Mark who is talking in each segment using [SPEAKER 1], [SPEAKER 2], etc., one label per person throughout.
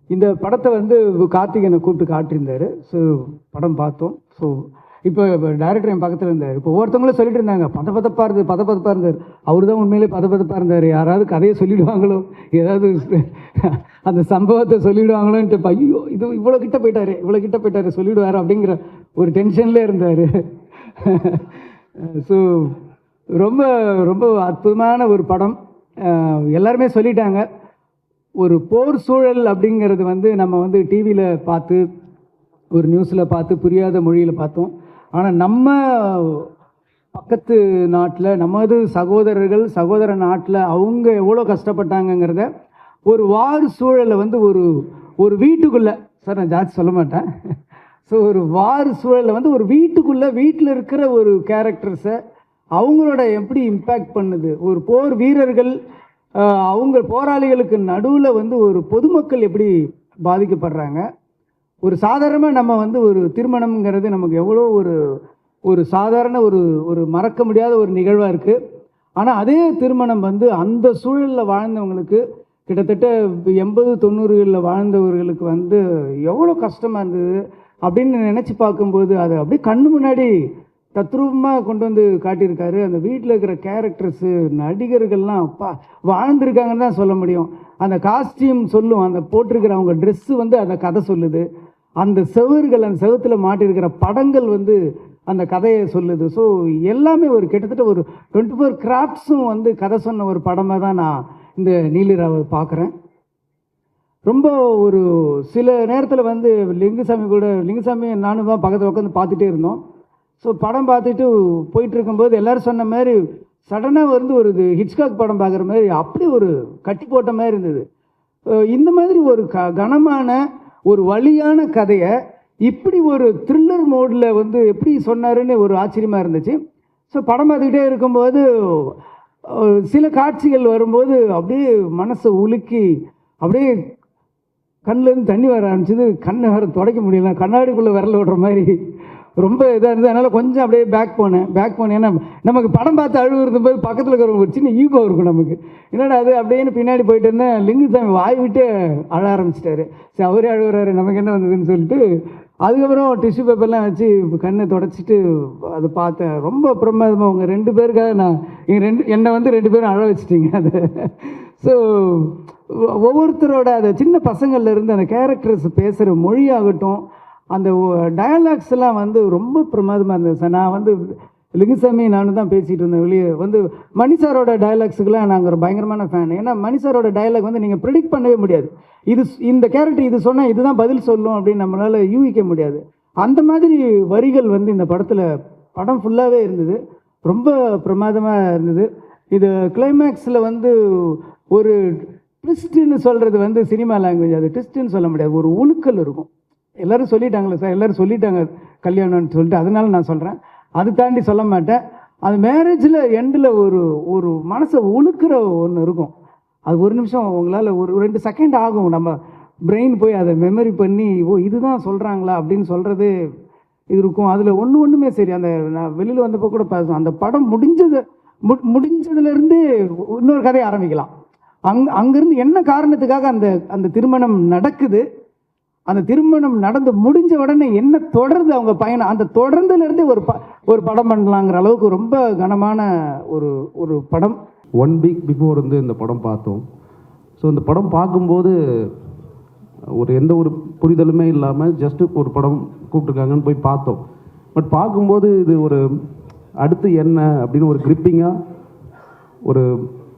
[SPEAKER 1] இந்த படத்தை வந்து கார்த்திகனை கூப்பிட்டு காட்டியிருந்தார். ஸோ படம் பார்த்தோம். ஸோ இப்போ டைரக்டர் என் பக்கத்தில் இருந்தார். இப்போ ஒவ்வொருத்தவங்களும் சொல்லிட்டு இருந்தாங்க பதப்பதப்பாக இருந்தார். அவர் தான் உண்மையிலே பதப்பதப்பாக இருந்தார். யாராவது கதையை சொல்லிவிடுவாங்களோ, ஏதாவது அந்த சம்பவத்தை சொல்லிவிடுவாங்களோன்ட்டு, ஐயோ இது இவ்வளோ கிட்ட போயிட்டாரு சொல்லிவிடுவார் அப்படிங்கிற ஒரு டென்ஷன்லேயே இருந்தார். ஸோ ரொம்ப ரொம்ப அற்புதமான ஒரு படம். எல்லாருமே சொல்லிட்டாங்க. ஒரு போர் சூழல் அப்படிங்கிறது வந்து நம்ம வந்து டிவியில் பார்த்து, ஒரு நியூஸில் பார்த்து, புரியாத மொழியில் பார்த்தோம். ஆனால் நம்ம பக்கத்து நாட்டில், நமது சகோதர நாட்டில் அவங்க எவ்வளோ கஷ்டப்பட்டாங்கங்கிறத, ஒரு வார் சூழலை வந்து ஒரு வீட்டுக்குள்ளே, சார் நான் ஜாஸ்தி சொல்ல மாட்டேன். ஸோ ஒரு வார் சூழலில் வந்து ஒரு வீட்டில் இருக்கிற ஒரு கேரக்டர்ஸை அவங்களோட எப்படி இம்பேக்ட் பண்ணுது, ஒரு போர் வீரர்கள் அவங்க போராளிகளுக்கு நடுவில் வந்து ஒரு பொதுமக்கள் எப்படி பாதிக்கப்படுறாங்க. ஒரு சாதாரணமாக நம்ம வந்து ஒரு திருமணம்ங்கிறது நமக்கு எவ்வளோ ஒரு சாதாரண ஒரு மறக்க முடியாத ஒரு நிகழ்வாக இருக்குது. ஆனால் அதே திருமணம் வந்து அந்த சூழலில் வாழ்ந்தவங்களுக்கு, கிட்டத்தட்ட 80-90களில் வாழ்ந்தவர்களுக்கு வந்து எவ்வளோ கஷ்டமாக இருந்தது அப்படின்னு நினச்சி பார்க்கும்போது, அதை அப்படியே கண்ணு முன்னாடி தத்ரூபமாக கொண்டு வந்து காட்டியிருக்காரு. அந்த வீட்டில் இருக்கிற கேரக்டர்ஸு, நடிகர்கள்லாம் அப்பா வாழ்ந்துருக்காங்கன்னு தான் சொல்ல முடியும். அந்த காஸ்டியூம் சொல்லும், அந்த போட்டிருக்கிற அவங்க ட்ரெஸ்ஸு வந்து அந்த கதை சொல்லுது. அந்த செவர்கள், அந்த செவத்தில் மாட்டியிருக்கிற படங்கள் வந்து அந்த கதையை சொல்லுது. ஸோ எல்லாமே ஒரு கிட்டத்தட்ட ஒரு 24 கிராஃப்ட்ஸும் வந்து கதை சொன்ன ஒரு படமாக தான் நான் இந்த நீலிராவை பார்க்குறேன். ரொம்ப ஒரு சில நேரத்தில் வந்து லிங்குசாமி நானும் தான் பக்கத்தில் உட்காந்து பார்த்துட்டே இருந்தோம். ஸோ படம் பார்த்துட்டு போயிட்டு இருக்கும்போது எல்லோரும் சொன்ன மாதிரி சடனாக வந்து ஒரு ஹிட்ச்காக் படம் பார்க்குற மாதிரி அப்படி ஒரு கட்டி போட்ட மாதிரி இருந்தது. இந்த மாதிரி ஒரு கனமான ஒரு வலியான கதையை இப்படி ஒரு த்ரில்லர் மோடில் வந்து எப்படி சொன்னாருன்னு ஒரு ஆச்சரியமாக இருந்துச்சு. ஸோ படம் பார்த்துக்கிட்டே இருக்கும்போது சில காட்சிகள் வரும்போது அப்படியே மனசை உலுக்கி அப்படியே கண்ணிலேருந்து தண்ணி வர ஆரம்பிச்சிது. கண்ணை வேறு துடைக்க முடியல, கண்ணாடிக்குள்ளே விரல விடுற மாதிரி ரொம்ப இதாக இருந்தது. அதனால் கொஞ்சம் அப்படியே பேக் போனேன். ஏன்னா நமக்கு படம் பார்த்து அழுவு இருந்தபோது பக்கத்தில் இருக்கிற ஒரு சின்ன ஈகோ இருக்கும் நமக்கு. என்னடா அது அப்படின்னு பின்னாடி போயிட்டு இருந்தேன். லிங்குசாமி வாய் விட்டு அழ ஆரம்பிச்சிட்டாரு. சரி அவரே அழுகுறாரு, நமக்கு என்ன வந்ததுன்னு சொல்லிட்டு அதுக்கப்புறம் டிஷ்யூ பேப்பர்லாம் வச்சு கண்ணை தொடச்சிட்டு அதை பார்த்தேன். ரொம்ப பிரமாதமாக உங்கள் 2 பேருக்காக என்னை வந்து 2 பேரும் அழ வச்சிட்டிங்க அது. ஸோ ஒவ்வொருத்தரோட அந்த சின்ன பசங்கள்லேருந்து அந்த கேரக்டர்ஸ் பேசுகிற மொழியாகட்டும், அந்த டயலாக்ஸ் எல்லாம் வந்து ரொம்ப பிரமாதமாக இருந்தது சார். நான் வந்து லிங்குசாமி நானும் தான் பேசிகிட்டு இருந்தேன். வெளியே வந்து மணி சாரோட டயலாக்ஸுக்கெல்லாம் நாங்கள் ஒரு பயங்கரமான ஃபேன். ஏன்னா மணி சாரோட டயலாக் வந்து நீங்கள் ப்ரிடிக்ட் பண்ணவே முடியாது. இந்த கேரக்டர் இது சொன்னால் இதுதான் பதில் சொல்லும் அப்படின்னு நம்மளால் யூகிக்க முடியாது. அந்த மாதிரி வரிகள் வந்து இந்த படம் ஃபுல்லாகவே இருந்தது. ரொம்ப பிரமாதமாக இருந்தது. இது கிளைமேக்ஸில் வந்து ஒரு ட்விஸ்ட்டுன்னு சொல்கிறது வந்து சினிமா லாங்குவேஜ், அது ட்விஸ்ட்டுன்னு சொல்ல முடியாது, ஒரு உழுக்கல் இருக்கும். எல்லோரும் சொல்லிட்டாங்களே சார், எல்லோரும் சொல்லிட்டாங்க கல்யாணம்னு சொல்லிட்டு, அதனால நான் சொல்கிறேன். அது தாண்டி சொல்ல மாட்டேன். அது மேரேஜில் எண்டில் ஒரு மனசை உழுக்கிற ஒன்று இருக்கும். அது ஒரு நிமிஷம் உங்களால் ஒரு 2 செகண்ட் ஆகும். நம்ம பிரெயின் போய் அதை மெமரி பண்ணி இதுதான் சொல்கிறாங்களா அப்படின்னு சொல்கிறது இது இருக்கும். அதில் ஒன்றுமே சரி. நான் வெளியில் வந்தப்போ கூட அந்த படம் முடிஞ்சதுலேருந்து இன்னொரு கதையை ஆரம்பிக்கலாம். அங்கேருந்து என்ன காரணத்துக்காக அந்த திருமணம் நடக்குது, அந்த திருமணம் நடந்து முடிஞ்ச உடனே என்ன தொடருது அவங்க பயணம், அந்த தொடர்ந்துலேருந்து ஒரு படம் பண்ணலாங்கிற அளவுக்கு ரொம்ப கனமான ஒரு படம்.
[SPEAKER 2] 1 வீக் பிஃபோர் வந்து இந்த படம் பார்த்தோம். ஸோ இந்த படம் பார்க்கும்போது எந்த ஒரு புரிதலுமே இல்லாமல் ஜஸ்ட்டு ஒரு படம் கூப்பிட்ருக்காங்கன்னு போய் பார்த்தோம். பட் பார்க்கும்போது இது அடுத்து என்ன அப்படின்னு ஒரு கிரிப்பிங்காக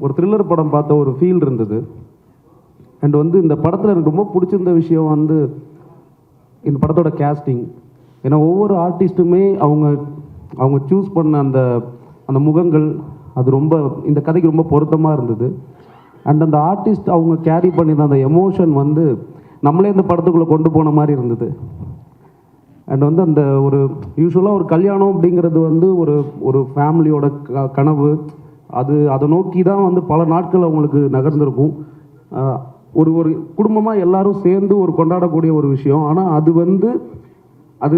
[SPEAKER 2] ஒரு த்ரில்லர் படம் பார்த்த ஒரு ஃபீல் இருந்தது. அண்ட் வந்து இந்த படத்தில் எனக்கு ரொம்ப பிடிச்சிருந்த விஷயம் வந்து இந்த படத்தோட கேஸ்டிங். ஏன்னா ஒவ்வொரு ஆர்டிஸ்ட்டுமே அவங்க சூஸ் பண்ண அந்த முகங்கள் அது ரொம்ப இந்த கதைக்கு ரொம்ப பொருத்தமாக இருந்தது. அண்ட் அந்த ஆர்டிஸ்ட் அவங்க கேரி பண்ணியிருந்த அந்த எமோஷன் வந்து நம்மளே இந்த படத்துக்குள்ளே கொண்டு போன மாதிரி இருந்தது. அண்ட் வந்து அந்த யூஸ்வலாக ஒரு கல்யாணம் அப்படிங்கிறது வந்து ஒரு ஃபேமிலியோட கனவு, அதை நோக்கி தான் வந்து பல நாட்கள் அவங்களுக்கு நகர்ந்திருக்கும். ஒரு குடும்பமாக எல்லாரும் சேர்ந்து கொண்டாடக்கூடிய ஒரு விஷயம். ஆனால் அது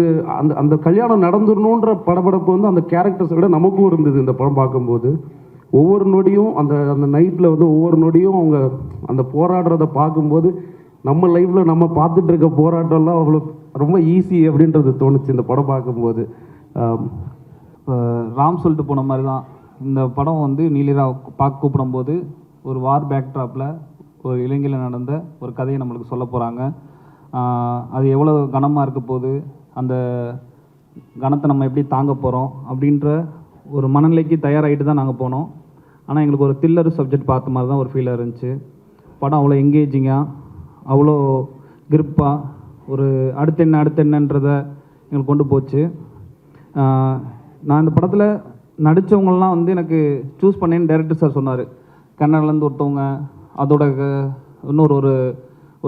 [SPEAKER 2] அந்த கல்யாணம் நடந்துடணுன்ற படபடப்பு வந்து அந்த கேரக்டர்ஸை விட நமக்கும் இருந்தது. இந்த படம் பார்க்கும்போது ஒவ்வொரு நொடியும் அந்த நைட்டில் வந்து ஒவ்வொரு நொடியும் அவங்க அந்த போராடுறதை பார்க்கும்போது நம்ம லைஃப்பில் நம்ம பார்த்துட்டு இருக்க போராட்டம்லாம் அவ்வளோ ரொம்ப ஈஸி அப்படின்றது தோணுச்சு இந்த படம் பார்க்கும்போது.
[SPEAKER 3] இப்போ ராம் சொல்லிட்டு போன மாதிரி தான் இந்த படம் வந்து நீலிரா பார்க்க கூப்பிடும்போது ஒரு வார் பேக்ட்ராப்பில் ஒரு இலங்கையில் நடந்த ஒரு கதையை நம்மளுக்கு சொல்ல போகிறாங்க. அது எவ்வளோ கனமாக இருக்க போகுது, அந்த கனத்தை நம்ம எப்படி தாங்க போகிறோம் அப்படின்ற ஒரு மனநிலைக்கு தயாராகிட்டு தான் நாங்கள் போனோம். ஆனால் எங்களுக்கு ஒரு த்ரில்லர் சப்ஜெக்ட் பார்த்த மாதிரி தான் ஒரு ஃபீலாக இருந்துச்சு. படம் அவ்வளோ எங்கேஜிங்காக, அவ்வளோ கிரிப்பாக, ஒரு அடுத்து என்னன்றதை எங்களுக்கு கொண்டு போச்சு. நான் இந்த படத்தில் நடித்தவங்களாம் வந்து எனக்கு சூஸ் பண்ணேன்னு டைரக்டர் சார் சொன்னார். கன்னடாலேருந்து ஒருத்தவங்க, அதோட இன்னொரு ஒரு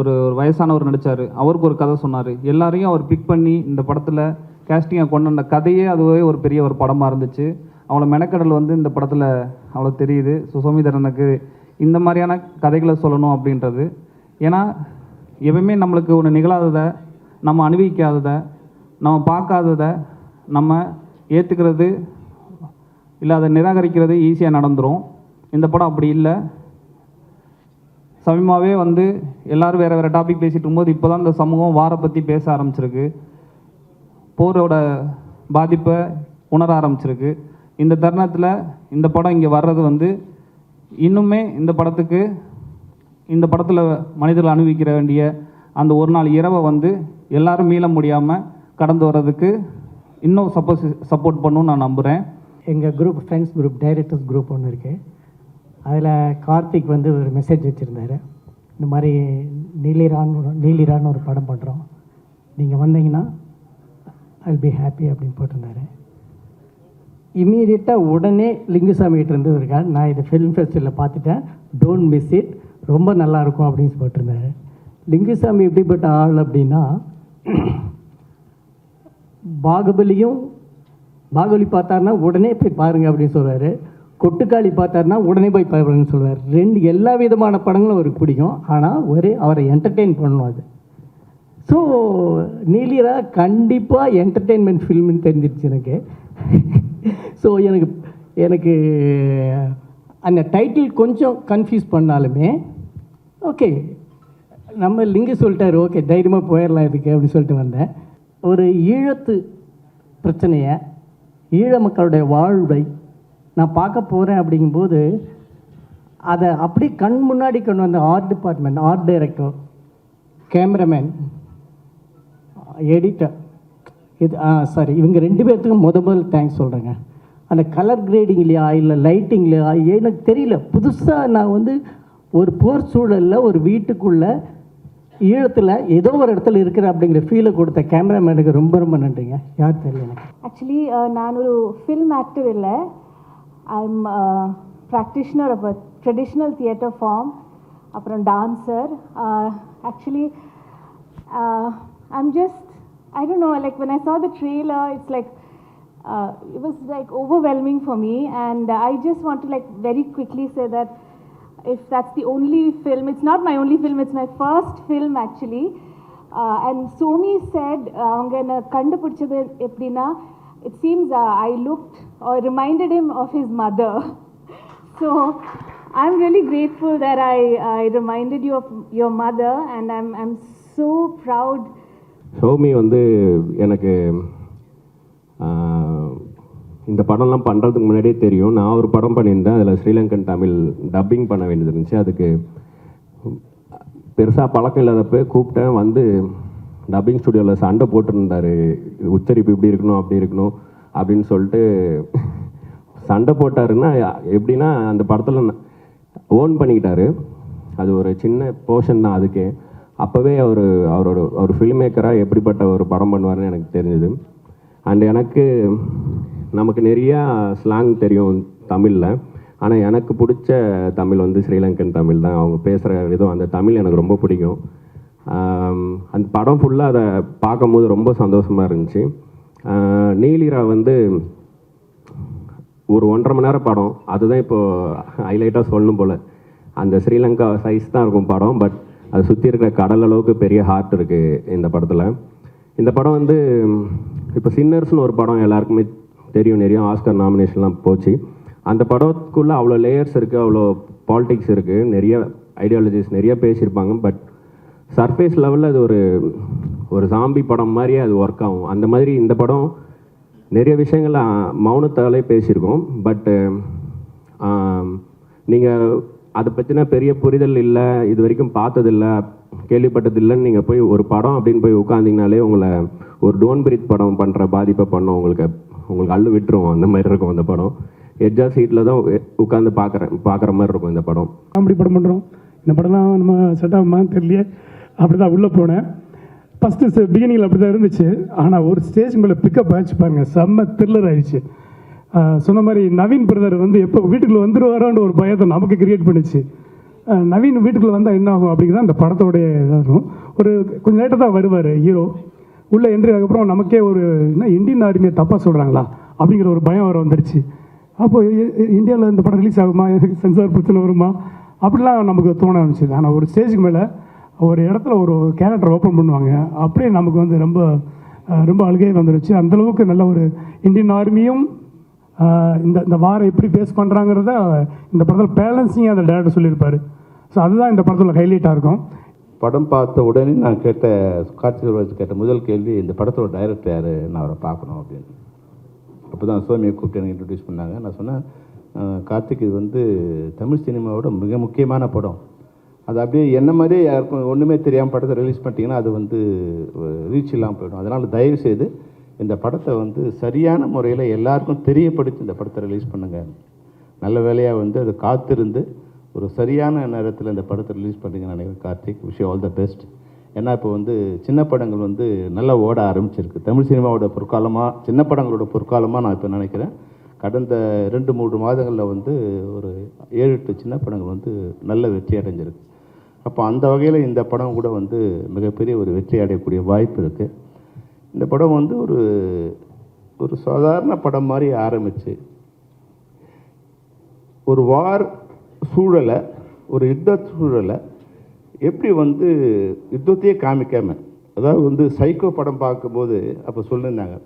[SPEAKER 3] ஒரு வயசானவர் நடித்தார், அவருக்கு ஒரு கதை சொன்னார். எல்லாரையும் அவர் பிக் பண்ணி இந்த படத்தில் கேஸ்டிங்கை கொண்டு வந்த கதையே அதுவே ஒரு பெரிய ஒரு படமாக இருந்துச்சு. அவ்வளோ மெனக்கடல் வந்து இந்த படத்தில் அவ்வளோ தெரியுது. சுசோமிதரனுக்கு இந்த மாதிரியான கதைகளை சொல்லணும் அப்படின்றது. ஏன்னா எப்பவுமே நம்மளுக்கு ஒன்று நிகழாததை, நம்ம அனுபவிக்காததை, நம்ம பார்க்காததை நம்ம ஏற்றுக்கிறது இல்லை அதை நிராகரிக்கிறது ஈஸியாக நடந்துடும். இந்த படம் அப்படி இல்லை. சமயமாகவே வந்து எல்லோரும் வேறு வேறு டாபிக் பேசிகிட்டு இருக்கும்போது இப்போ தான் இந்த சமூகம் வாரை பற்றி பேச ஆரம்பிச்சிருக்கு, போரோட பாதிப்பை உணர ஆரம்பிச்சிருக்கு. இந்த தருணத்தில் இந்த படம் இங்கே வர்றது வந்து இன்னுமே இந்த படத்தில் மனிதர்கள் அனுபவிக்கிற வேண்டிய அந்த ஒரு நாள் இரவை வந்து எல்லாரும் மீள முடியாமல் கடந்து வர்றதுக்கு இன்னும் சப்போர்ட் பண்ணணும்னு நான் நம்புகிறேன்.
[SPEAKER 4] எங்கள் group, friends group, directors group ஒன்று இருக்குது. அதில் கார்த்திக் வந்து ஒரு மெசேஜ் வச்சுருந்தார். இந்த மாதிரி நீலிரான்னு ஒரு படம் பண்ணுறோம், நீங்கள் வந்தீங்கன்னா ஐல் பி ஹாப்பி அப்படின்னு போட்டிருந்தாரு. இம்மீடியட்டாக உடனே லிங்குசாமிகிட்ட இருந்து இருக்கா, நான் இதை ஃபிலிம் ஃபெஸ்டிவலில் பார்த்துட்டேன், டோன்ட் மிஸ் இட், ரொம்ப நல்லாயிருக்கும் அப்படின்னு போட்டிருந்தாரு. லிங்குசாமி எப்படிப்பட்ட ஆள் அப்படின்னா, பாகுபலி பார்த்தாருன்னா உடனே போய் பாருங்கள் அப்படின்னு சொல்லுவார். கொட்டுக்காளி பார்த்தாருன்னா உடனே போய் பாருங்கன்னு சொல்லுவார். எல்லா விதமான படங்களும் அவருக்கு பிடிக்கும். ஆனால் அவரை என்டர்டெயின் பண்ணணும். அது ஸோ நீலிரா கண்டிப்பாக என்டர்டெயின்மெண்ட் ஃபில்ம்னு தெரிஞ்சிருச்சு எனக்கு. ஸோ எனக்கு அந்த டைட்டில் கொஞ்சம் கன்ஃபியூஸ் பண்ணாலுமே ஓகே, நம்ம லிங்கு சொல்லிட்டாரு, ஓகே தைரியமாக போயிடலாம் இதுக்கு அப்படின்னு சொல்லிட்டு வந்தேன். ஒரு ஈழத்து பிரச்சனையை, ஈழ மக்களுடைய வாழ்வை நான் பார்க்க போகிறேன் அப்படிங்கும்போது அதை அப்படியே கண் முன்னாடி கொண்டு வந்த art department, art director, cameraman, editor, இவங்க 2 பேர்த்துக்கும் முதல் தேங்க்ஸ் சொல்கிறேங்க. அந்த கலர் கிரேடிங்லையா இல்லை லைட்டிங்லையா எனக்கு தெரியல, புதுசாக நான் வந்து ஒரு போர் சூழலில் ஒரு வீட்டுக்குள்ளே ஈழத்தில் ஏதோ ஒரு இடத்துல இருக்கிற அப்படிங்கிற ஃபீலை கொடுத்த கேமராமேனுக்கு ரொம்ப ரொம்ப நன்றிங்க. யார் தெரியல எனக்கு.
[SPEAKER 5] ஆக்சுவலி நான் ஒரு ஃபில்ம் ஆக்டர் இல்லை, I'm practitioner of a traditional theatre form, அப்புறம் dancer. Actually I'm just, I don't know, like when I saw the trailer, it's like, it was like overwhelming for me, and I just want to like very quickly say that if that's the only film, it's not my only film, it's my first film actually. And Somi said, avanga enna kandupidichadu epdina, it seems I looked or reminded him of his mother. So I'm really grateful that I reminded you of your mother, and I'm so proud.
[SPEAKER 6] Soumi வந்து எனக்கு இந்த படம்லாம் பண்ணுறதுக்கு முன்னாடியே தெரியும். நான் ஒரு படம் பண்ணியிருந்தேன், அதில் ஸ்ரீலங்கன் தமிழ் டப்பிங் பண்ண வேண்டியது இருந்துச்சு. அதுக்கு பெருசாக பழக்கம் இல்லாதப்போ கூப்பிட்டேன். வந்து டப்பிங் ஸ்டுடியோவில் சண்டை போட்டுருந்தார், உச்சரிப்பு இப்படி இருக்கணும் அப்படி இருக்கணும் அப்படின்னு சொல்லிட்டு சண்டை போட்டாருன்னா எப்படின்னா அந்த படத்தில் ஓன் பண்ணிக்கிட்டாரு. அது ஒரு சின்ன போர்ஷன் தான் அதுக்கே. அப்போவே அவர் ஃபில்ம் மேக்கராக எப்படிப்பட்ட ஒரு படம் பண்ணுவார்னு எனக்கு தெரிஞ்சுது. அண்ட் நமக்கு நிறையா ஸ்லாங் தெரியும் தமிழில், ஆனால் எனக்கு பிடிச்ச தமிழ் வந்து ஸ்ரீலங்கன் தமிழ் தான். அவங்க பேசுகிற விதம், அந்த தமிழ் எனக்கு ரொம்ப பிடிக்கும். அந்த படம் ஃபுல்லாக அதை பார்க்கும்போது ரொம்ப சந்தோஷமாக இருந்துச்சு. நீலிரா வந்து ஒரு 1.5 மணி நேரம் படம், அதுதான் இப்போது ஹைலைட்டாக சொல்லணும் போல். அந்த ஸ்ரீலங்கா சைஸ் தான் இருக்கும் படம், பட் அது சுற்றி இருக்கிற கடல் அளவுக்கு பெரிய ஹார்ட் இருக்குது இந்த படத்தில். இந்த படம் வந்து இப்போ சின்னர்ஸ்னு ஒரு படம் எல்லாருக்குமே தெரியும், நிறைய ஆஸ்கர் நாமினேஷன்லாம் போச்சு. அந்த படத்துக்குள்ளே அவ்வளோ லேயர்ஸ் இருக்குது, அவ்வளோ பாலிடிக்ஸ் இருக்குது, நிறைய ஐடியாலஜிஸ் நிறைய பேசியிருப்பாங்க. பட் சர்ஃபேஸ் லெவலில் அது ஒரு சாம்பி படம் மாதிரியே அது ஒர்க் ஆகும். அந்த மாதிரி இந்த படம் நிறைய விஷயங்கள் மௌனத்தாலே பேசியிருக்கோம். பட்டு நீங்கள் அதை பற்றின பெரிய புரிதல் இல்லை, இது வரைக்கும் பார்த்ததில்லை, கேள்விப்பட்டதில்லைன்னு நீங்கள் போய் ஒரு படம் அப்படின்னு போய் உட்காந்திங்கனாலே உங்களை ஒரு டோன் பிரீத் படம் பண்ணுற பாதிப்பை பண்ணோம். உங்களுக்கு அள்ளு விட்டுரும். அந்த மாதிரி இருக்கும் அந்த படம். எட்ஜா சீட்டில் தான் உட்காந்து பார்க்குற மாதிரி இருக்கும் இந்த படம்.
[SPEAKER 7] காமெடி படம் பண்ணுறோம். இந்த படம்லாம் நம்ம செட் ஆகுமான்னு தெரியலையே. அப்படி தான் உள்ளே போனேன். ஃபஸ்ட்டு பிகினிங்கில் அப்படி தான் இருந்துச்சு. ஆனால் ஒரு ஸ்டேஜ் மேலே பிக்கப் ஆச்சு பாருங்கள், செம்ம த்ரில்லர் ஆயிடுச்சு. சொன்ன மாதிரி நவீன் பிரதர் வந்து எப்போ வீட்டுக்குள்ளே வந்துடுவாரோன்ற ஒரு பயத்தை நமக்கு கிரியேட் பண்ணிச்சு. நவீன் வீட்டுக்குள்ளே வந்தால் என்ன ஆகும் அப்படிங்கிறத அந்த படத்தோடைய இதாக இருக்கும். கொஞ்சம் லேட்டாக தான் வருவார் ஹீரோ. உள்ளே என்ட்ரி அதுக்கப்புறம் நமக்கே ஒரு என்ன இந்தியன் ஆர்மியை தப்பாக சொல்கிறாங்களா அப்படிங்கிற ஒரு பயம் வர வந்துடுச்சு. அப்போது இந்தியாவில் இந்த படம் ரிலீஸ் ஆகுமா, சென்சார் பிரச்சனை வருமா அப்படிலாம் நமக்கு தோண ஆரம்பிச்சிது. ஆனால் ஒரு ஸ்டேஜுக்கு மேலே ஒரு இடத்துல ஒரு கேரக்டர் ஓப்பன் பண்ணுவாங்க, அப்படியே நமக்கு வந்து ரொம்ப ரொம்ப அழுகையே வந்துடுச்சு. அந்தளவுக்கு நல்ல ஒரு இந்தியன் ஆர்மியும் இந்த வாரை எப்படி ஃபேஸ் பண்ணுறாங்கிறத இந்த படத்தில் பேலன்ஸிங்காக அந்த டேரக்டர் சொல்லியிருப்பார். ஸோ அதுதான் இந்த படத்தில் ஹைலைட்டாக இருக்கும்.
[SPEAKER 8] படம் பார்த்த உடனே நான் கார்த்திக் கேட்ட முதல் கேள்வி, இந்த படத்தோட டைரக்டர் யார், நான் அவரை பார்க்கணும் அப்படின்னு. அப்போ தான் சோமியை கூப்பிட்டு எனக்கு இன்ட்ரடியூஸ் பண்ணாங்க. நான் சொன்னேன், கார்த்திக் இது வந்து தமிழ் சினிமாவோட மிக முக்கியமான படம். அது அப்படியே என்ன மாதிரியே யாருக்கும் ஒன்றுமே தெரியாமல் படத்தை ரிலீஸ் பண்ணிட்டீங்கன்னா அது வந்து ரீச் இல்லாமல் போயிடும். அதனால் தயவுசெய்து இந்த படத்தை வந்து சரியான முறையில் எல்லாருக்கும் தெரியப்படுத்தி இந்த படத்தை ரிலீஸ் பண்ணுங்கள். நல்ல வேலையாக வந்து அது காத்திருந்து ஒரு சரியான நேரத்தில் இந்த படத்தை ரிலீஸ் பண்ணுங்கன்னு நினைக்கிறேன். Karthik, wish you all the best. ஏன்னா இப்போ வந்து சின்ன படங்கள் வந்து நல்லா ஓட ஆரம்பிச்சிருக்கு. தமிழ் சினிமாவோட பொற்காலமாக, சின்ன படங்களோட பொற்காலமாக நான் இப்போ நினைக்கிறேன். கடந்த 2-3 மாதங்களில் வந்து ஒரு 7-8 சின்ன படங்கள் வந்து நல்ல வெற்றி அடைஞ்சிருக்கு. அப்போ அந்த வகையில் இந்த படம் கூட வந்து மிகப்பெரிய ஒரு வெற்றி அடையக்கூடிய வாய்ப்பு இருக்குது. இந்த படம் வந்து ஒரு சாதாரண படம் மாதிரி ஆரம்பித்து ஒரு வார் சூழலை, ஒரு யுத்த சூழலை எப்படி வந்து யுத்தத்தையே காமிக்காமல், அதாவது வந்து சைக்கோ படம் பார்க்கும்போது அப்போ சொல்லியிருந்தாங்க,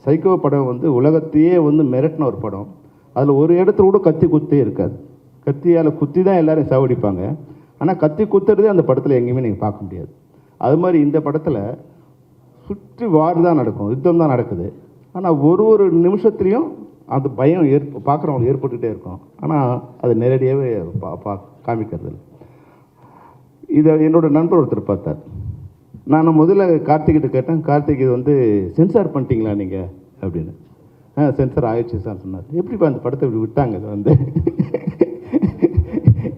[SPEAKER 8] சைக்கோ படம் வந்து உலகத்தையே வந்து மிரட்டின ஒரு படம். அதில் ஒரு இடத்துல கூட கத்தி குத்தே இருக்காது. கத்தியால் குத்தி தான் எல்லோரும் சாவடிப்பாங்க. ஆனால் கத்தி குத்துறதே அந்த படத்தில் எங்கேயுமே நீங்கள் பார்க்க முடியாது. அது மாதிரி இந்த படத்தில் சுற்றி வார் தான் நடக்கும், யுத்தம் தான் நடக்குது. ஆனால் ஒரு நிமிஷத்துலேயும் அந்த பயம் பார்க்குறவங்களுக்கு ஏற்பட்டுகிட்டே இருக்கும். ஆனால் அது நேரடியாகவே காமிக்கிறது இல்லை. இதை என்னோடய நண்பர் ஒருத்தர் பார்த்தார். நான் முதல்ல கார்த்திகிட்ட கேட்டேன், கார்த்திக் இது வந்து சென்சார் பண்ணிட்டீங்களா நீங்கள் அப்படின்னு. சென்சார் ஆயிடுச்சு சார் சொன்னார். எப்படிப்பா அந்த படத்தை இப்படி விட்டாங்க? இது வந்து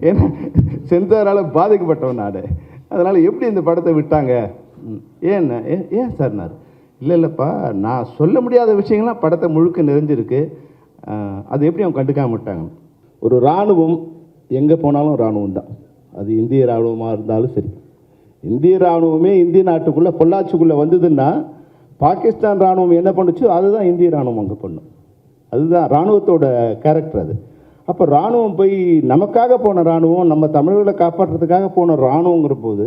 [SPEAKER 8] ஏன்னா சென்சாரால் பாதிக்கப்பட்டவன் நான், அதனால் எப்படி இந்த படத்தை விட்டாங்க? ஏன் சார்னார். இல்லைப்பா, நான் சொல்ல முடியாத விஷயங்கள்லாம் படத்தை முழுக்க நிறைஞ்சிருக்கு, அது எப்படி அவங்க கண்டுக்காம விட்டாங்க? ஒரு இராணுவம் எங்கே போனாலும் இராணுவம் தான். அது இந்திய இராணுவமாக இருந்தாலும் சரி, இந்திய இராணுவமே இந்திய நாட்டுக்குள்ளே பொள்ளாச்சிக்குள்ளே வந்ததுன்னா பாகிஸ்தான் இராணுவம் என்ன பண்ணுச்சோ அதுதான் இந்திய இராணுவம் அங்கே பண்ணும். அதுதான் இராணுவத்தோட கேரக்டர் அது. அப்போ இராணுவம் போய் நமக்காக போன இராணுவம், நம்ம தமிழர்களை காப்பாற்றுறதுக்காக போன இராணுவங்கிற போது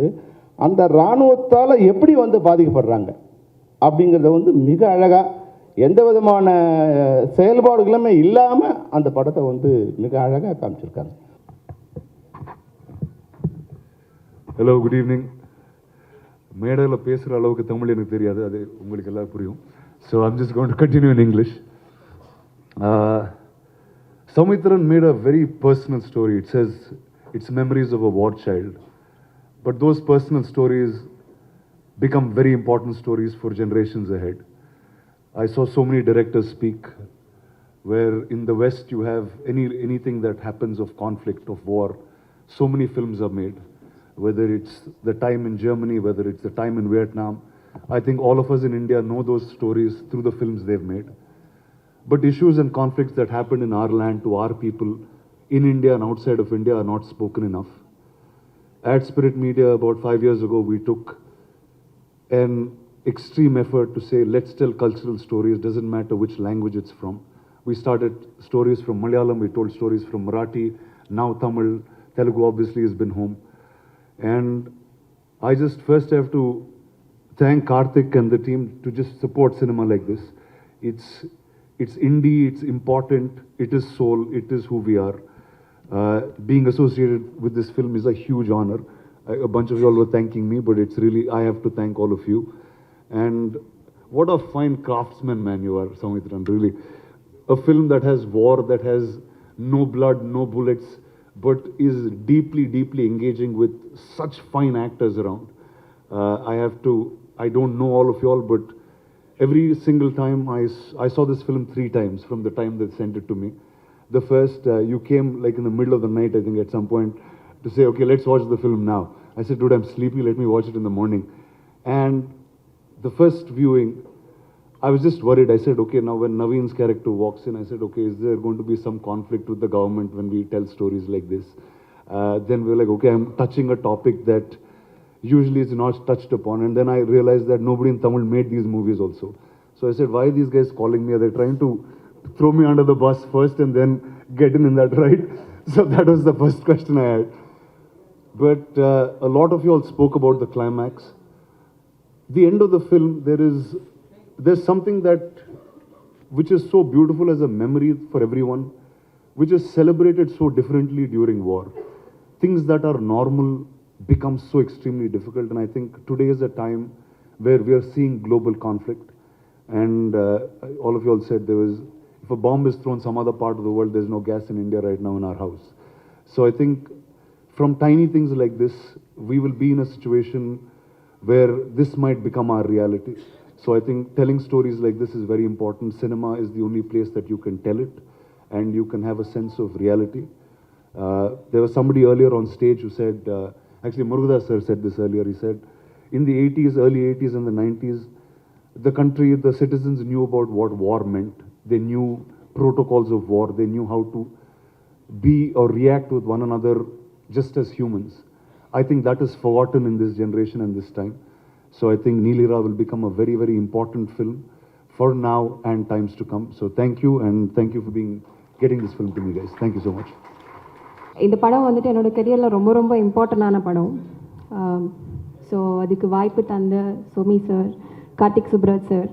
[SPEAKER 8] அந்த இராணுவத்தால் எப்படி வந்து பாதிக்கப்படுறாங்க அப்படிங்கிறத வந்து மிக அழகாக, எந்த விதமான செயல்பாடுகளுமே இல்லாமல் அந்த படத்தை வந்து மிக அழகாக காமிச்சிருக்காங்க.
[SPEAKER 9] Hello, good evening. மேடையில் பேசுகிற அளவுக்கு தமிழ் எனக்கு தெரியாது, அது உங்களுக்கு எல்லாம் புரியும். So I'm just going to continue in English. Soumithran made a very personal story. It says it's memories of a war child. But those personal stories become very important stories for generations ahead. I saw so many directors speak where in the West you have anything that happens of conflict, of war. So many films are made, whether it's the time in Germany, whether it's the time in Vietnam. I think all of us in India know those stories through the films they've made. But issues and conflicts that happened in our land to our people in India and outside of India are not spoken enough. At Spirit Media about 5 years ago, we took an extreme effort to say, let's tell cultural stories, doesn't matter which language it's from. We started stories from Malayalam, we told stories from Marathi, now Tamil, Telugu obviously has been home. And I just first have to thank Karthik and the team to just support cinema like this. It's indie, it's important, it is soul, it is who we are. Being associated with this film is a huge honor. A bunch of you all were thanking me, but it's really, I have to thank all of you. And what a fine craftsman, man, you are, Soumitran, really. A film that has war, that has no blood, no bullets, but is deeply, deeply engaging with such fine actors around. I don't know all of you all, but every single time I saw this film 3 times from the time they sent it to me. The first, you came like in the middle of the night, I think, at some point, to say, okay, let's watch the film now. I said, dude, I'm sleepy, let me watch it in the morning. And the first viewing, I was just worried. I said, okay, now when Naveen's character walks in, I said, okay, is there going to be some conflict with the government when we tell stories like this? Then we're like, okay, I'm touching a topic that usually is not touched upon. And then I realized that nobody in Tamil made these movies also. So I said, why are these guys calling me? Are they trying to throw me under the bus first and then get in that, right? So that was the first question I had. But a lot of you all spoke about the climax. The end of the film, there's something which is so beautiful as a memory for everyone, which is celebrated so differently during war. Things that are normal become so extremely difficult, and I think today is a time where we are seeing global conflict. And all of you all said if a bomb is thrown some other part of the world, there's no gas in India right now in our house. So I think from tiny things like this, we will be in a situation where this might become our reality. So I think telling stories like this is very important. Cinema is the only place that you can tell it, and you can have a sense of reality. There was somebody earlier on stage who said, actually Murugadas sir said this earlier, he said, in the 80s, early 80s and the 90s, the citizens knew about what war meant. They knew protocols of war. They knew how to be or react with one another just as humans. I think that is forgotten in this generation and this time. So I think Neelira will become a very, very important film for now and times to come. So thank you, and thank you for getting this film to me, guys. Thank you so much.
[SPEAKER 10] இந்த படம் வந்துட்டு என்னோட கெரியரில் ரொம்ப ரொம்ப இம்பார்ட்டண்டான படம். So அதுக்கு வாய்ப்பு தந்த சோமி சார், கார்த்திக் சுப்ராஜ் சார்,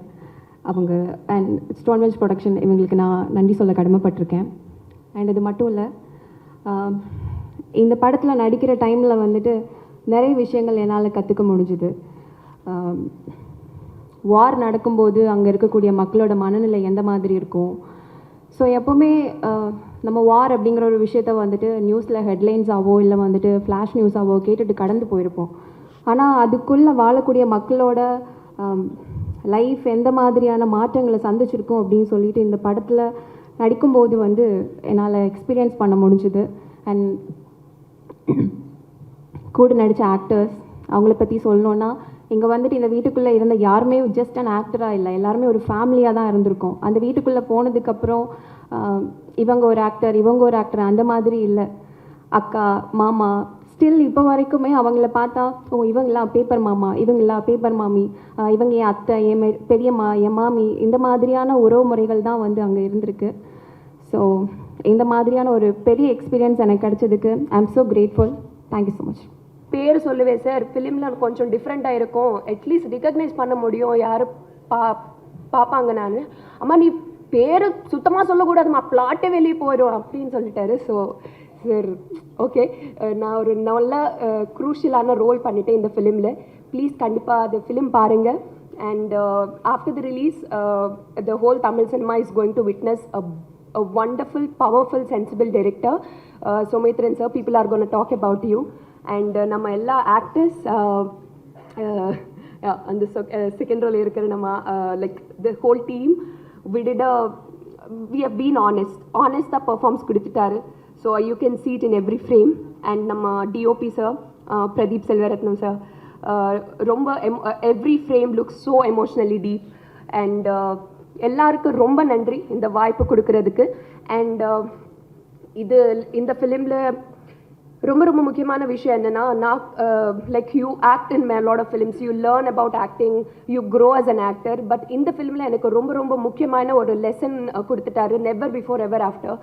[SPEAKER 10] அவங்க அண்ட் ஸ்டோன்வெல்ஸ் ப்ரொடக்ஷன், இவங்களுக்கு நான் நன்றி சொல்ல கடமைப்பட்டிருக்கேன். அண்ட் இது மட்டும் இல்லை, இந்த படத்தில் நடிக்கிற டைமில் வந்துட்டு நிறைய விஷயங்கள் என்னால் கற்றுக்க முடிஞ்சுது. வார் நடக்கும்போது அங்கே இருக்கக்கூடிய மக்களோட மனநிலை எந்த மாதிரி இருக்கும். ஸோ எப்போவுமே நம்ம வார் அப்படிங்கிற ஒரு விஷயத்த வந்துட்டு நியூஸில் ஹெட்லைன்ஸாவோ இல்லை வந்துட்டு ஃப்ளாஷ் நியூஸாவோ கேட்டுட்டு கடந்து போயிருப்போம். ஆனால் அதுக்குள்ளே வாழக்கூடிய மக்களோட லைஃப் எந்த மாதிரியான மாற்றங்களை சந்திச்சிருக்கும் அப்படின்னு சொல்லிட்டு இந்த படத்தில் நடிக்கும்போது வந்து என்னால் எக்ஸ்பீரியன்ஸ் பண்ண முடிஞ்சுது. அண்ட் கூட நடித்த ஆக்டர்ஸ், அவங்கள பற்றி சொல்லணுன்னா, இங்கே வந்துட்டு இந்த வீட்டுக்குள்ளே இருந்த யாருமே ஜஸ்ட் அன் ஆக்டராக இல்லை, எல்லாருமே ஒரு ஃபேமிலியாக தான் இருந்திருக்கோம். அந்த வீட்டுக்குள்ளே போனதுக்கப்புறம் இவங்க ஒரு ஆக்டர், இவங்க ஒரு ஆக்டர் அந்த மாதிரி இல்லை. அக்கா, மாமா, ஸ்டில் இப்போ வரைக்குமே அவங்கள பார்த்தா, ஓ இவங்களா பேப்பர் மாமா, இவங்களா பேப்பர் மாமி, இவங்க என் அத்தை, என் பெரியம்மா, என் மாமி, இந்த மாதிரியான உறவு முறைகள் தான் வந்து அங்கே இருந்திருக்கு. ஸோ இந்த மாதிரியான ஒரு பெரிய எக்ஸ்பீரியன்ஸ் எனக்கு கிடைச்சதுக்கு I am so grateful. Thank you so much.
[SPEAKER 11] பேர் சொல்லுவேன் சார், ஃபிலிமில் கொஞ்சம் டிஃப்ரெண்ட்டாக இருக்கும், அட்லீஸ்ட் ரிகக்னைஸ் பண்ண முடியும், யார் பார்ப்பாங்க. நான் அம்மா நீ பேர் சுத்தமாக சொல்லக்கூடாதுமா, பிளாட்டே வெளியே போயிடும் அப்படின்னு சொல்லிட்டாரு. ஸோ சார் ஓகே, நான் ஒரு நல்ல க்ரூஷியலான ரோல் பண்ணிட்டேன் இந்த ஃபிலிமில். ப்ளீஸ் கண்டிப்பாக அது ஃபிலிம் பாருங்கள். And after the release the whole Tamil cinema is going to witness a wonderful, powerful, sensible director, Soumitran sir. People are going to talk about you. And நம்ம எல்லா ஆக்டர்ஸ் அந்த செகண்ட் ரோல் இருக்கிற நம்ம like the whole team, we have been honest performance கொடுத்துட்டாரு. So you can see it in every frame. And நம்ம DOP sir, Pradeep Selvaratnam sir, ரொம்ப every frame looks so emotionally deep. And எல்லாருக்கும் ரொம்ப நன்றி இந்த வாய்ப்பு கொடுக்கறதுக்கு. அண்ட் இந்த ஃபிலிமில் ரொம்ப ரொம்ப முக்கியமான விஷயம் என்னென்னா, நான் like you act in lot of films, you learn about acting, you grow as an actor. But இந்த ஃபிலிமில் எனக்கு ரொம்ப ரொம்ப முக்கியமான ஒரு லெசன் கொடுத்துட்டாரு, நெவர் பிஃபோர் எவர் ஆஃப்டர்.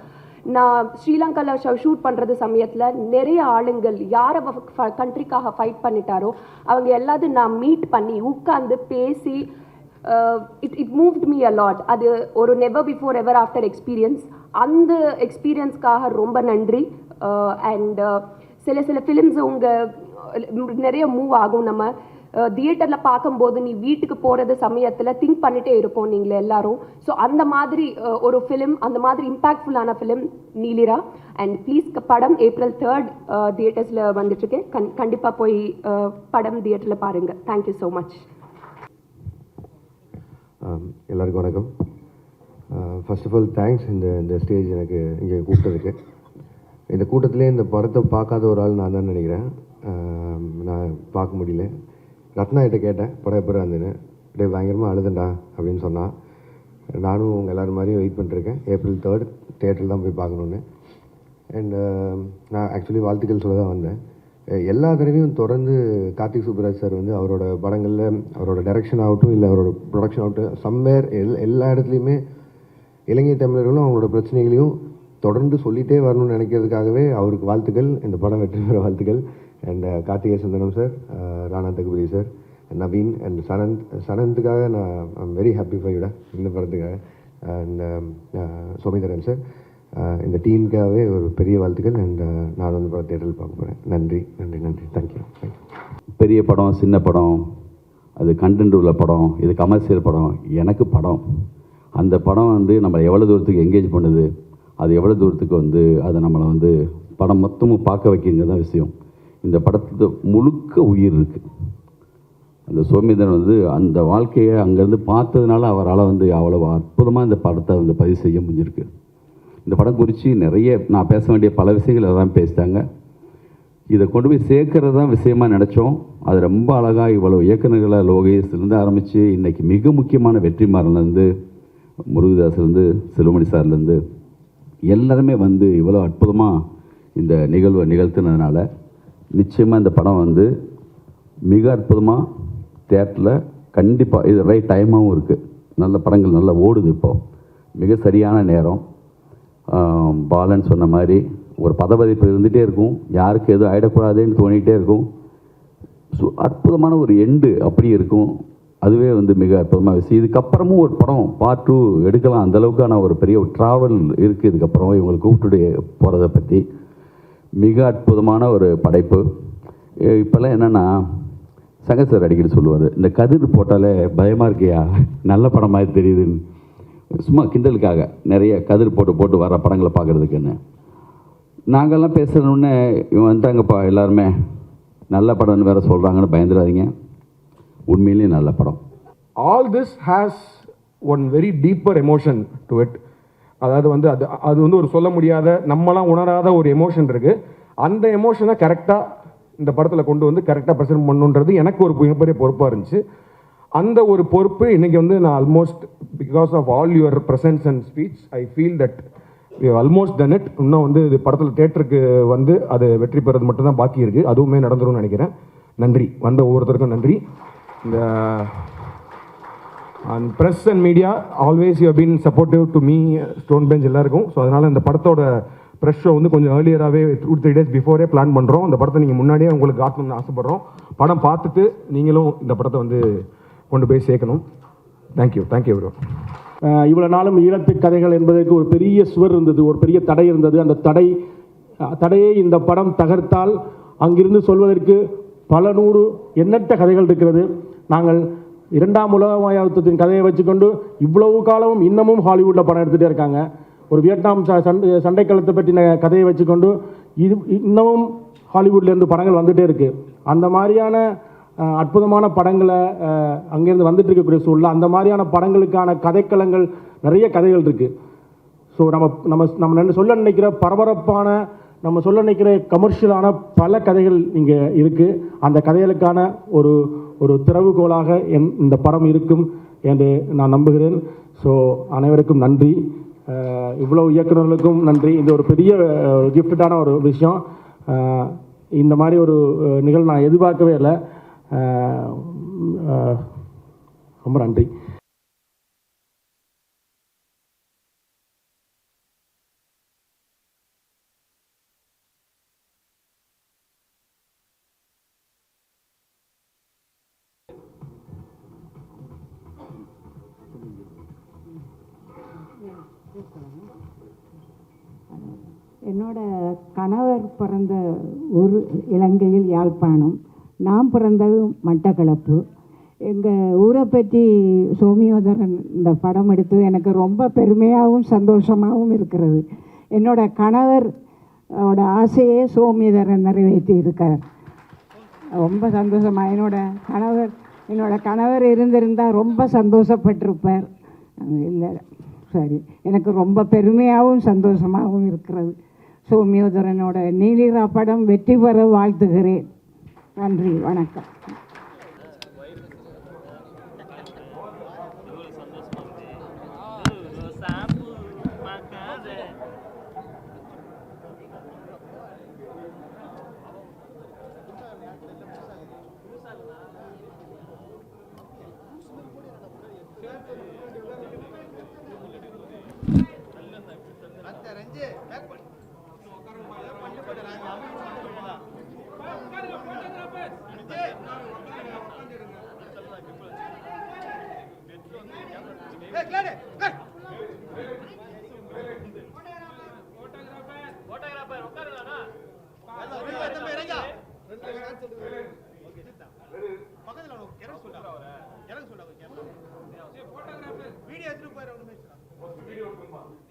[SPEAKER 11] நான் ஸ்ரீலங்காவில் ஷூட் பண்ணுறது சமயத்தில் நிறைய ஆளுங்கள் யாரை கண்ட்ரிக்காக ஃபைட் பண்ணிட்டாரோ அவங்க எல்லாத்தையும் நான் மீட் பண்ணி உட்காந்து பேசி, it moved me a lot. அது ஒரு நெவர் பிஃபோர் எவர் ஆஃப்டர் எக்ஸ்பீரியன்ஸ். அந்த எக்ஸ்பீரியன்ஸ்க்காக ரொம்ப நன்றி. அண்ட் சில ஃபிலிம்ஸ் நிறைய மூவ் ஆகும். நம்ம தியேட்டரில் பார்க்கும்போது நீ வீட்டுக்கு போகிறது சமயத்தில் திங்க் பண்ணிகிட்டே இருப்போம் நீங்கள் எல்லாரும். ஸோ அந்த மாதிரி ஒரு ஃபிலிம், அந்த மாதிரி இம்பேக்ட்ஃபுல்லான ஃபிலிம் நீலிரா. அண்ட் ப்ளீஸ் படம் April 3 தியேட்டர்ஸில் வந்துட்டுருக்கு. கண்டிப்பாக போய் படம் தியேட்டரில் பாருங்கள். Thank you so much.
[SPEAKER 12] எல்லாருக்கும் வணக்கம். ஃபர்ஸ்ட் ஆஃப் ஆல் தேங்க்ஸ் இந்த ஸ்டேஜ் எனக்கு இங்கே கூப்பிட்டதுக்கு. இந்த கூட்டத்திலே இந்த படத்தை பார்க்காத ஒரு ஆள் நான் தான் நினைக்கிறேன். நான் பார்க்க முடியல. ரத்னா கிட்ட கேட்டேன் படம் எப்போ இருந்துன்னு. அப்படியே பயங்கரமாக அழுதுண்டா அப்படின்னு சொன்னான். நானும் உங்கள் எல்லோரும் மாதிரியும் வெயிட் பண்ணிருக்கேன். April 3 தியேட்டரில் தான் போய் பார்க்கணுன்னு. அண்ட் நான் ஆக்சுவலி வாழ்த்துக்கள் சொல்ல தான் வந்தேன். எல்லா தடவையும் தொடர்ந்து கார்த்திக் சுப்புராஜ் சார் வந்து அவரோட படங்களில் அவரோட டைரக்ஷன் ஆகட்டும் இல்லை அவரோட ப்ரொடக்ஷன் ஆகட்டும் சம்வேர் எல்லா இடத்துலையுமே இலங்கை தமிழர்களும் அவங்களோட பிரச்சனைகளையும் தொடர்ந்து சொல்லிகிட்டே வரணும்னு நினைக்கிறதுக்காகவே அவருக்கு வாழ்த்துக்கள். இந்த படம் வெற்றி பெற வாழ்த்துக்கள். And Karthikeya Santhanam sir, Rana Daggubati sir, Naveen and சனந்துக்காக நான் ஐம் வெரி ஹாப்பி ஃபார் யூடா இந்த படத்துக்காக. அண்ட் சோமிதரன் சார், இந்த டீமுக்காகவே ஒரு பெரிய வாழ்த்துக்கள். அண்ட் நான் வந்து படம் தேட்டரில் பார்க்க போகிறேன். நன்றி நன்றி நன்றி. தேங்க்யூ.
[SPEAKER 13] பெரிய படம், சின்ன படம், அது கண்டென்ட் உள்ள படம், இது கமர்ஷியல் படம், எனக்கு படம். அந்த படம் வந்து நம்மளை எவ்வளோ தூரத்துக்கு என்கேஜ் பண்ணுது, அது எவ்வளோ தூரத்துக்கு வந்து அதை நம்மளை வந்து படம் மொத்தமும் பார்க்க வைக்கிங்கிறது தான் விஷயம். இந்த படத்துக்கு முழுக்க உயிர் இருக்குது. அந்த சோமிதரன் வந்து அந்த வாழ்க்கையை அங்கேருந்து பார்த்ததுனால அவரால் வந்து அவ்வளோ அற்புதமாக இந்த படத்தை வந்து பதிவு செய்ய முடிஞ்சிருக்கு. இந்த படம் குறித்து நிறைய நான் பேச வேண்டிய பல விஷயங்கள் எல்லாம் பேசிட்டாங்க. இதை கொண்டு போய் சேர்க்கறது தான் விஷயமாக நினச்சோம். அது ரொம்ப அழகாக இவ்வளோ இயக்குநர்களை லோகேஷ்லேருந்து ஆரம்பித்து இன்றைக்கி மிக முக்கியமான வெற்றிமாறன்லேருந்து முருகதாஸ்லேருந்து செல்வமணி சார்லேருந்து எல்லாருமே வந்து இவ்வளோ அற்புதமாக இந்த நிகழ்வை நிகழ்த்தினதுனால நிச்சயமாக இந்த படம் வந்து மிக அற்புதமாக தியேட்டரில் கண்டிப்பாக இது ரைட் டைமாகவும் இருக்குது. நல்ல படங்கள் நல்லா ஓடுது. இப்போது மிக சரியான நேரம். பாலன் சொன்ன மாதிரி ஒரு பதவதிப்பு இருந்துகிட்டே இருக்கும். யாருக்கு எதுவும் ஆகிடக்கூடாதுன்னு தோணிகிட்டே இருக்கும். அற்புதமான ஒரு எண்டு அப்படி இருக்கும். அதுவே வந்து மிக அற்புதமாக விஷயம். இதுக்கப்புறமும் ஒரு படம் பார்ட் 2 எடுக்கலாம். அந்தளவுக்கான ஒரு பெரிய ஒரு ட்ராவல் இருக்குது. இதுக்கப்புறம் இவங்களை கூப்பிட்டு போகிறத பற்றி மிக அற்புதமான ஒரு படைப்பு. இப்போல்லாம் என்னென்னா சங்கர் சார் அடிக்கடி சொல்லுவார், இந்த கதிர் போட்டாலே பயமாக இருக்கியா, நல்ல படம் மாதிரி தெரியுதுன்னு. சும்மா கிண்டலுக்காக நிறைய கதிர் போட்டு வர படங்களை பார்க்குறதுக்குன்னு. நாங்கள்லாம் பேசுகிறோன்னே இவன் வந்துட்டாங்கப்பா எல்லாருமே நல்ல படம்னு வேறு சொல்கிறாங்கன்னு பயந்துடாதீங்க. உண்மையிலேயே நல்ல படம்.
[SPEAKER 14] All this has one very deeper emotion to it. அதாவது வந்து அது வந்து ஒரு சொல்ல முடியாத, நம்மளாம் உணராத ஒரு எமோஷன் இருக்குது. அந்த எமோஷனை கரெக்டாக இந்த படத்தில் கொண்டு வந்து கரெக்டாக ப்ரெசென்ட் பண்ணணுன்றது எனக்கு ஒரு மிகப்பெரிய பொறுப்பாக இருந்துச்சு. அந்த ஒரு பொறுப்பு இன்றைக்கி வந்து நான் almost because of all your presence and speech I feel that we almost done it. இன்னும் வந்து இது படத்தில் தேட்டருக்கு வந்து அது வெற்றி பெறது மட்டும்தான் பாக்கி இருக்குது. அதுவுமே நடந்துரும்னு நினைக்கிறேன். நன்றி, வந்த ஒவ்வொருத்தருக்கும் நன்றி. இந்த and press and media always you been supportive to me, stone bench எல்லாருக்கும். ஸோ அதனால் இந்த படத்தோட ப்ரெஷ் ஷோ வந்து கொஞ்சம் ஏர்லியராகவே 2-3 days பிஃபோரே பிளான் பண்ணுறோம். இந்த படத்தை நீங்கள் முன்னாடியே உங்களுக்கு காட்டணும்னு ஆசைப்பட்றோம். படம் பார்த்துட்டு நீங்களும் இந்த படத்தை வந்து கொண்டு போய் சேர்க்கணும். Thank you bro.
[SPEAKER 15] இவ்வளோ நாளும் ஈழத்து கதைகள் என்பதற்கு ஒரு பெரிய சுவர் இருந்தது, ஒரு பெரிய தடை இருந்தது. அந்த தடையை இந்த படம் தகர்த்தால் அங்கிருந்து சொல்வதற்கு பல நூறு எண்ணற்ற கதைகள் இருக்கிறது. நாங்கள் 2ஆம் உலக மகாயுத்தத்தின் கதையை வச்சுக்கொண்டு இவ்வளவு காலமும் இன்னமும் ஹாலிவுட்டில் படம் எடுத்துகிட்டே இருக்காங்க. ஒரு வியட்நாம் சண்டைக்களத்தை பற்றின கதையை வச்சுக்கொண்டு இன்னமும் ஹாலிவுட்லேருந்து படங்கள் வந்துகிட்டே இருக்குது. அந்த மாதிரியான அற்புதமான படங்களை அங்கேருந்து வந்துட்டு இருக்கக்கூடிய சூழலில் அந்த மாதிரியான படங்களுக்கான கதைக்களங்கள் நிறைய கதைகள் இருக்குது. ஸோ நம்ம சொல்ல நினைக்கிற பரபரப்பான, நம்ம சொல்ல நினைக்கிற கமர்ஷியலான பல கதைகள் இங்கே இருக்குது. அந்த கதைகளுக்கான ஒரு திறவுகோலாக இந்த படம் இருக்கும் என்று நான் நம்புகிறேன். ஸோ அனைவருக்கும் நன்றி. இவ்வளவு இயக்குநர்களுக்கும் நன்றி. இது ஒரு பெரிய கிஃப்டான ஒரு விஷயம். இந்த மாதிரி ஒரு நிகழ்வு நான் எதிர்பார்க்கவே இல்லை. ரொம்ப நன்றி.
[SPEAKER 16] என்னோட கணவர் பிறந்த ஊர் இலங்கையில் யாழ்ப்பாணம். நான் பிறந்தது மட்டக்களப்பு. எங்கள் ஊரை பற்றி சோமியோதரன் இந்த படம் எடுத்தது எனக்கு ரொம்ப பெருமையாகவும் சந்தோஷமாகவும் இருக்கிறது. என்னோட கணவரோட ஆசையே சோமியோதரன் நிறைவேற்றி இருக்கார். ரொம்ப சந்தோஷமாக என்னோட கணவர் இருந்திருந்தால் ரொம்ப சந்தோஷப்பட்டிருப்பார். இல்லை, சரி, எனக்கு ரொம்ப பெருமையாகவும் சந்தோஷமாகவும் இருக்கிறது. சோமியோதரனோட நீலிரா படம் வெற்றி பெற வாழ்த்துகிறேன். நன்றி, வணக்கம்.
[SPEAKER 17] வீடியோ எடுத்துட்டு போயிடுறோம்.